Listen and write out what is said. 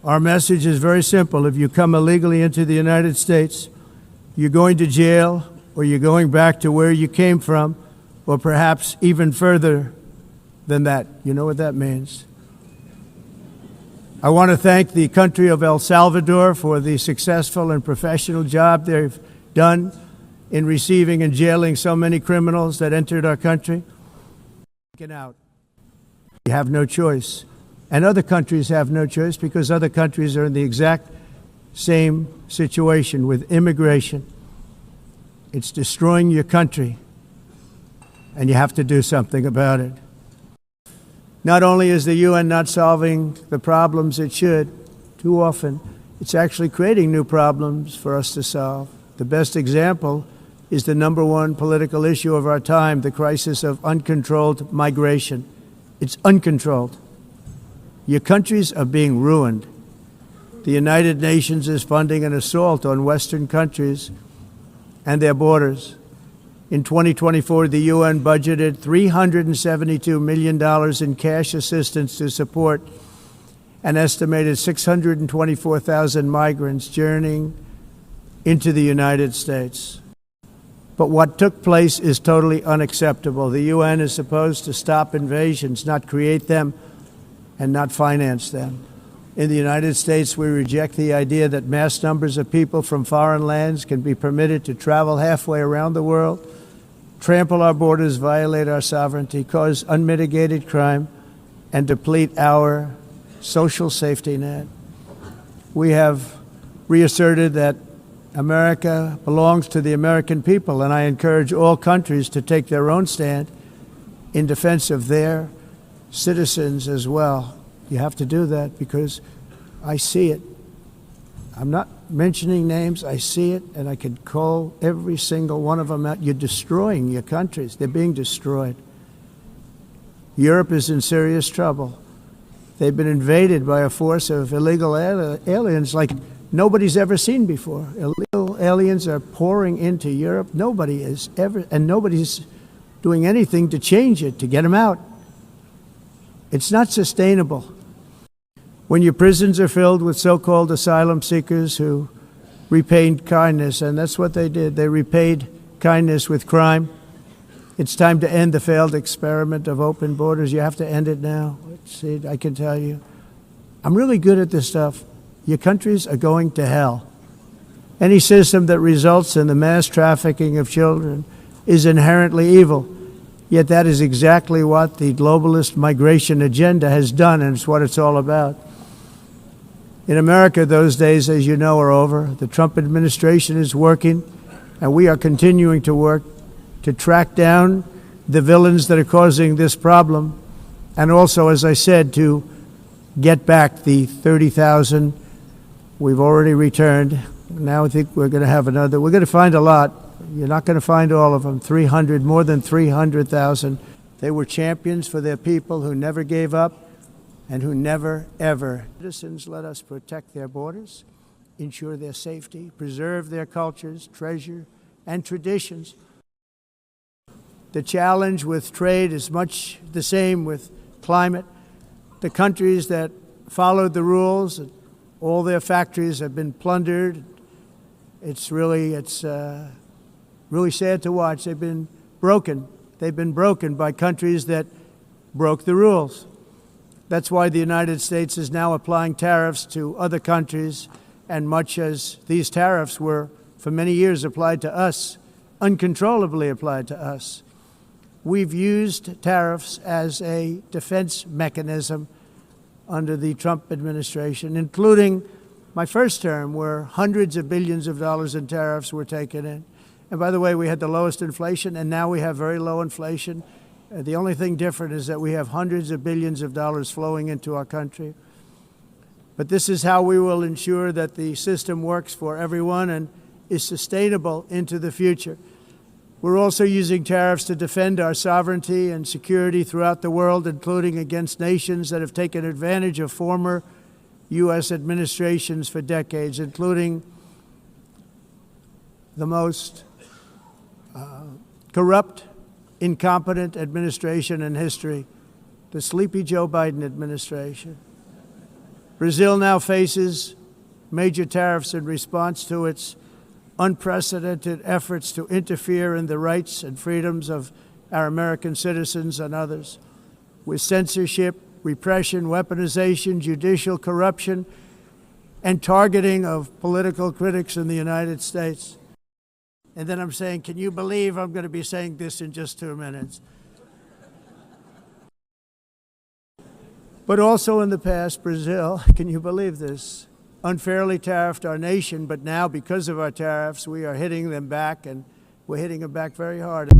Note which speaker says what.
Speaker 1: Our message is very simple. If you come illegally into the United States, you're going to jail, or you're going back to where you came from, or perhaps even further than that. You know what that means. I want to thank the country of El Salvador for the successful and professional job they've done in receiving and jailing so many criminals that entered our country. Get out. You have no choice. And other countries have no choice because other countries are in the exact same situation with immigration. It's destroying your country, and you have to do something about it. Not only is the UN not solving the problems it should, too often, it's actually creating new problems for us to solve. The best example is the number one political issue of our time, the crisis of uncontrolled migration. It's uncontrolled. Your countries are being ruined. The United Nations is funding an assault on Western countries and their borders. In 2024, the UN budgeted $372 million in cash assistance to support an estimated 624,000 migrants journeying into the United States. But what took place is totally unacceptable. The UN is supposed to stop invasions, not create them and not finance them. In the United States, we reject the idea that mass numbers of people from foreign lands can be permitted to travel halfway around the world, trample our borders, violate our sovereignty, cause unmitigated crime, and deplete our social safety net. We have reasserted that America belongs to the American people, and I encourage all countries to take their own stand in defense of their citizens as well. You have to do that because I see it. I'm not mentioning names. I see it, and I could call every single one of them out. You're destroying your countries. They're being destroyed. Europe is in serious trouble. They've been invaded by a force of illegal aliens like nobody's ever seen before. Illegal aliens are pouring into Europe. Nobody is ever, and nobody's doing anything to change it, to get them out. It's not sustainable. When your prisons are filled with so-called asylum seekers who repaid kindness, and that's what they did. They repaid kindness with crime. It's time to end the failed experiment of open borders. You have to end it now. See, I can tell you. I'm really good at this stuff. Your countries are going to hell. Any system that results in the mass trafficking of children is inherently evil. Yet that is exactly what the globalist migration agenda has done, and it's what it's all about. In America, those days, as you know, are over. The Trump administration is working, and we are continuing to work to track down the villains that are causing this problem, and also, as I said, to get back the 30,000 we've already returned. Now I think we're going to have another. We're going to find a lot. You're not going to find all of them. 300, more than 300,000. They were champions for their people who never gave up and who never, ever. Citizens, let us protect their borders, ensure their safety, preserve their cultures, treasure, and traditions. The challenge with trade is much the same with climate. The countries that followed the rules, all their factories have been plundered. It's really sad to watch. They've been broken. They've been broken by countries that broke the rules. That's why the United States is now applying tariffs to other countries, and much as these tariffs were for many years applied to us, uncontrollably applied to us. We've used tariffs as a defense mechanism under the Trump administration, including my first term, where hundreds of billions of dollars in tariffs were taken in. And by the way, we had the lowest inflation, and now we have very low inflation. The only thing different is that we have hundreds of billions of dollars flowing into our country. But this is how we will ensure that the system works for everyone and is sustainable into the future. We're also using tariffs to defend our sovereignty and security throughout the world, including against nations that have taken advantage of former U.S. administrations for decades, including the most corrupt, incompetent administration in history, the sleepy Joe Biden administration. Brazil now faces major tariffs in response to its unprecedented efforts to interfere in the rights and freedoms of our American citizens and others, with censorship, repression, weaponization, judicial corruption, and targeting of political critics in the United States. And then I'm saying, can you believe I'm going to be saying this in just 2 minutes? But also in the past, Brazil, can you believe this, unfairly tariffed our nation, but now because of our tariffs, we are hitting them back, and we're hitting them back very hard.